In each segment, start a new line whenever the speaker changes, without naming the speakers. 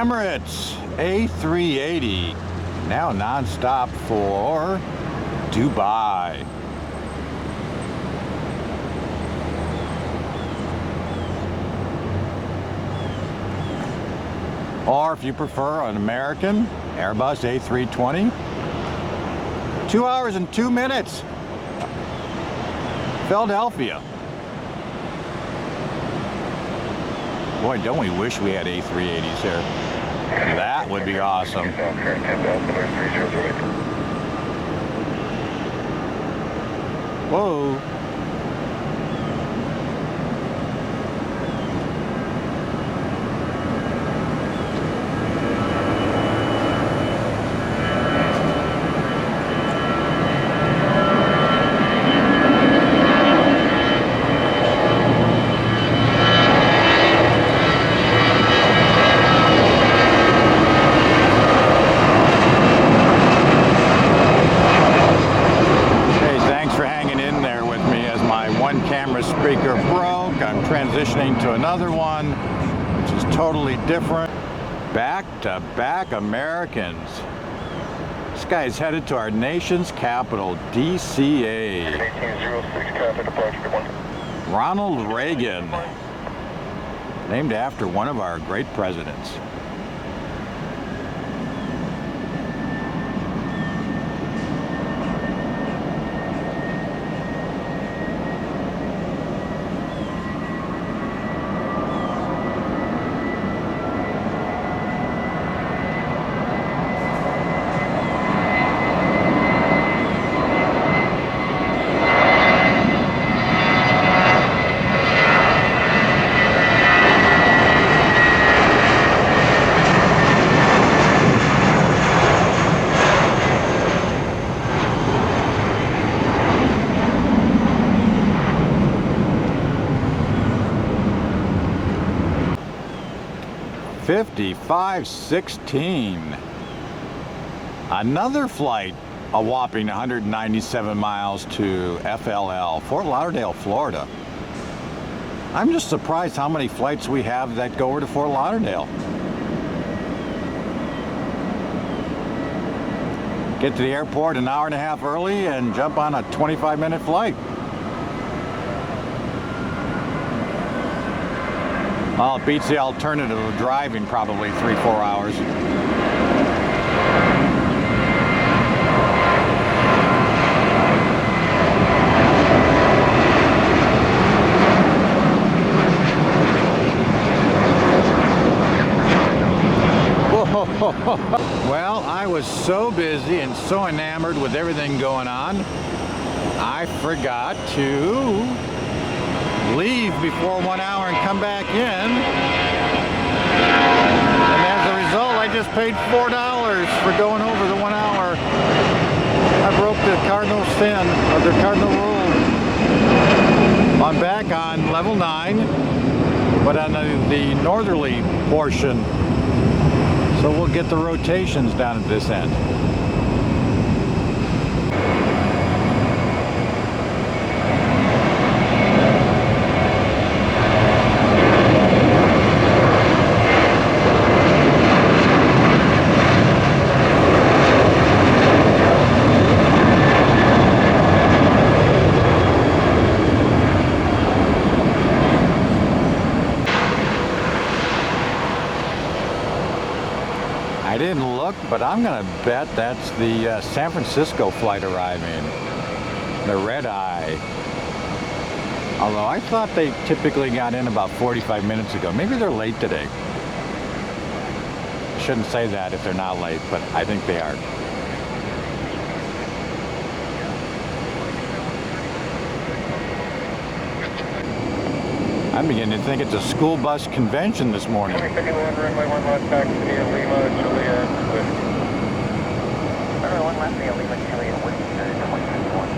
Emirates A380, now non-stop for Dubai. Or if you prefer an American, Airbus A320, 2 hours and 2 minutes, Philadelphia. Boy, don't we wish we had A380s here. That would be awesome. Whoa. Speaker broke. I'm transitioning to another one, which is totally different. Back-to-back Americans. This guy is headed to our nation's capital, DCA.
1806, traffic departure 1.
Ronald Reagan, named after one of our great presidents. $55.16. Another flight, a whopping 197 miles to FLL, Fort Lauderdale, Florida. I'm just surprised how many flights we have that go over to Fort Lauderdale. Get to the airport an hour and a half early and jump on a 25-minute flight. Well, it beats the alternative of driving probably 3-4 hours. Well, I was so busy and so enamored with everything going on, I forgot to leave before 1 hour and come back in, and as a result I just paid $4 for going over the 1 hour. I broke the cardinal sin, or the cardinal rule. I'm back on level 9, but on the northerly portion, so we'll get the rotations down at this end. I didn't look, but I'm going to bet that's the San Francisco flight arriving, the red eye. Although I thought they typically got in about 45 minutes ago. Maybe they're late today. Shouldn't say that if they're not late, but I think they are. I'm beginning to think it's a school bus convention this morning.
2051, runway 1 left taxi near Lima, Juliet, Swift. Runway 1 left near Lima, Juliet, Swift, 2051.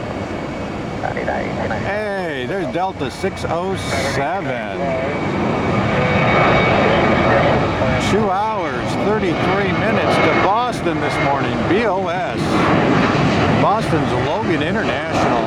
Hey, there's Delta 607. 2 hours, 33 minutes to Boston this morning, BOS. Boston's Logan International.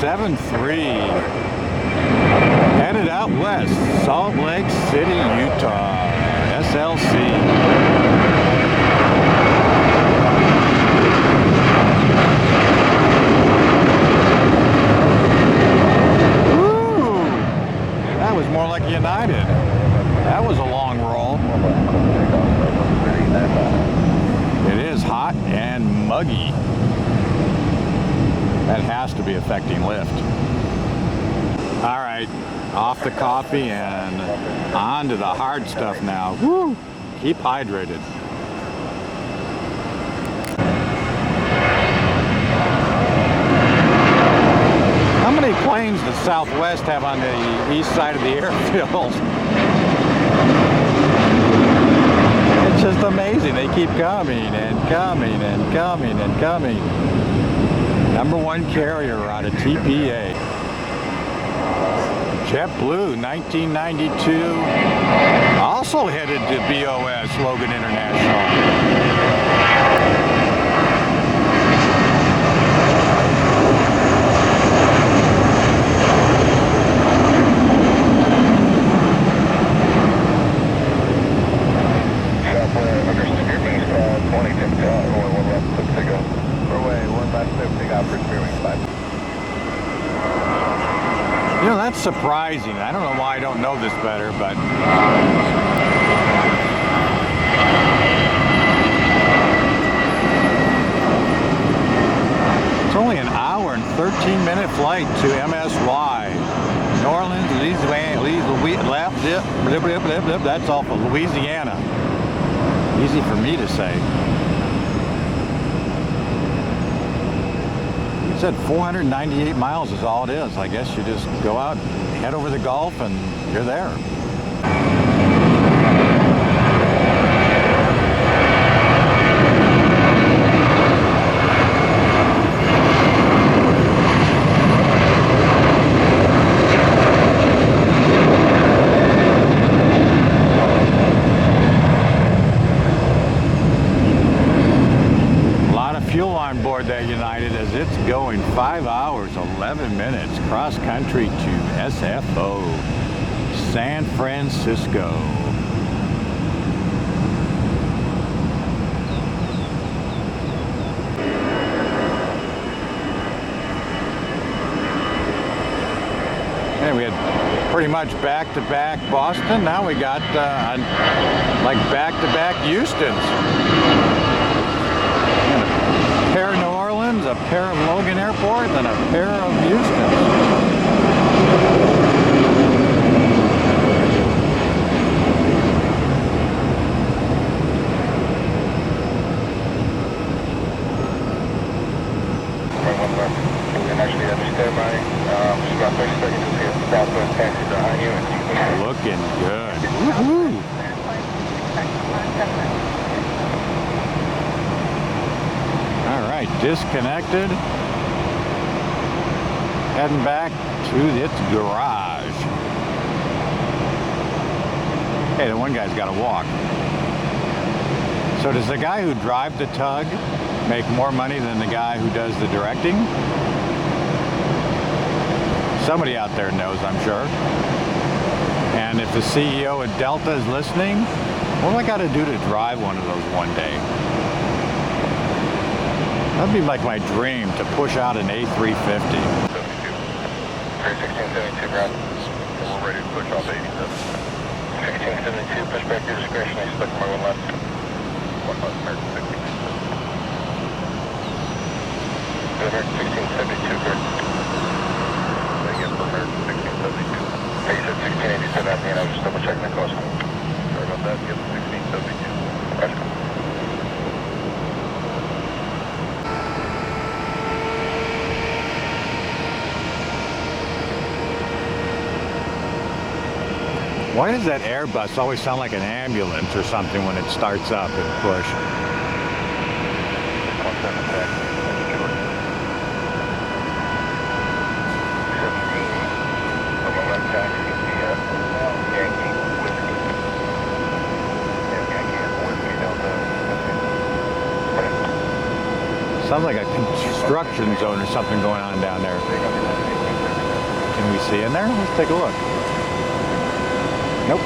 7-3. Headed out west, Salt Lake City, Utah. SLC. Woo! That was more like United. That was a long roll. It is hot and muggy. That has to be affecting lift. All right, off the coffee and on to the hard stuff now. Woo! Keep hydrated. How many planes does Southwest have on the east side of the airfield? It's just amazing. They keep coming and coming and coming and coming. #1 carrier out of TPA. JetBlue, 1992. Also headed to BOS, Logan International. You know, that's surprising. I don't know why I don't know this better, but it's only an hour and 13-minute flight to MSY. New Orleans, Louisiana, that's off of Louisiana. Easy for me to say. It said 498 miles is all it is. I guess you just go out, head over the Gulf, and you're there. On board that United as it's going 5 hours 11 minutes cross country to SFO, San Francisco. And we had pretty much back-to-back Boston. Now we got like back-to-back Houstons. A pair of New Orleans, a pair of Logan Airport, and a pair of Houston.
Actually, understand my about 30 seconds to see a Southwest taxi behind you.
Looking good. Woohoo! All right, disconnected. Heading back to its garage. Hey, the one guy's got to walk. So does the guy who drives the tug make more money than the guy who does the directing? Somebody out there knows, I'm sure. And if the CEO of Delta is listening, what do I got to do to drive one of those one day? That'd be like my dream, to push out an A350.
31672 ground. We're ready to push off 87. 1672, push back your discretion. I expect my one left. 1 left, American 16. American 1672, correct. Again for American 1672. Hey, you said 1687 at me, and I was just double checking the cost. Sorry about that. Get the 1672. Roger.
Why does that Airbus always sound like an ambulance or something when it starts up and push? Sounds like a construction zone or something going on down there. Can we see in there? Let's take a look. Nope.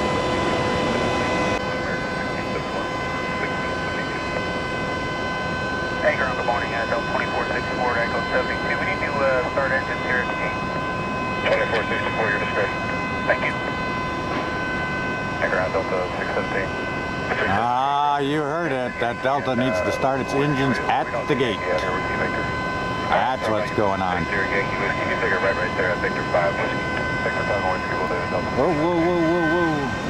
Anchor on, good morning, Delta 2464, Echo 72. We need to start engines here at the gate. 2464, your discretion. Thank you. Anchor on, Delta 617.
Ah, you heard it. That Delta needs to start its engines at the gate. That's what's going on.
You can figure right there at Victor 5 Whiskey. Victor 5 Whiskey will do Delta.
Whoa, whoa, whoa, whoa, whoa.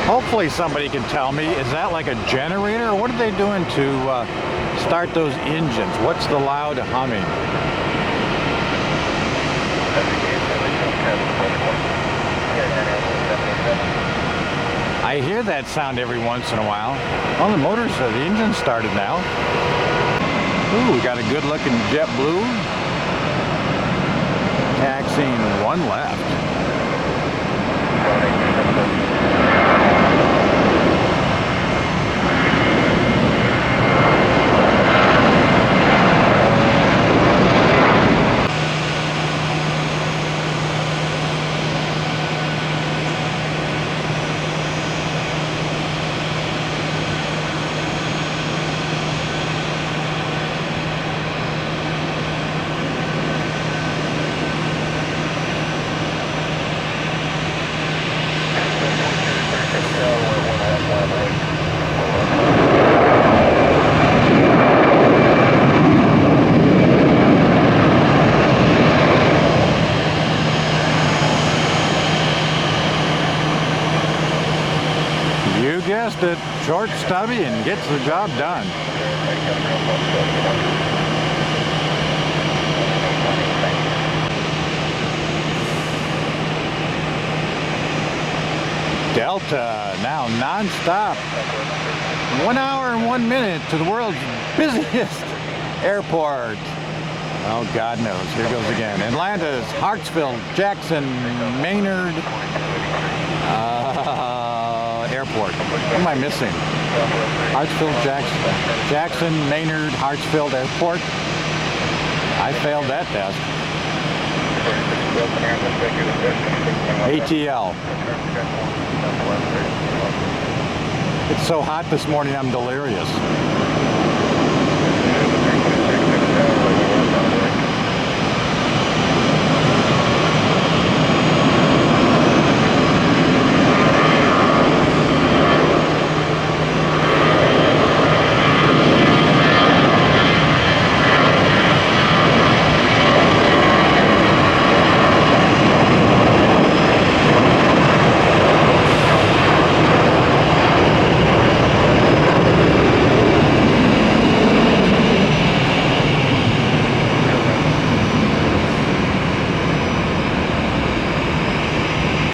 Hopefully somebody can tell me, is that like a generator, or what are they doing to start those engines? What's the loud humming? I hear that sound every once in a while. Well, the motors, the engine's started now. Ooh, we got a good looking JetBlue. Taxiing one left. You guessed it, short, stubby, and gets the job done. Delta now non-stop. 1 hour and 1 minute to the world's busiest airport. Oh, God knows. Here goes again. Atlanta's Hartsfield, Jackson, Maynard Airport. What am I missing? Hartsfield, Jackson, Maynard, Hartsfield Airport. I failed that test. ATL. It's so hot this morning I'm delirious.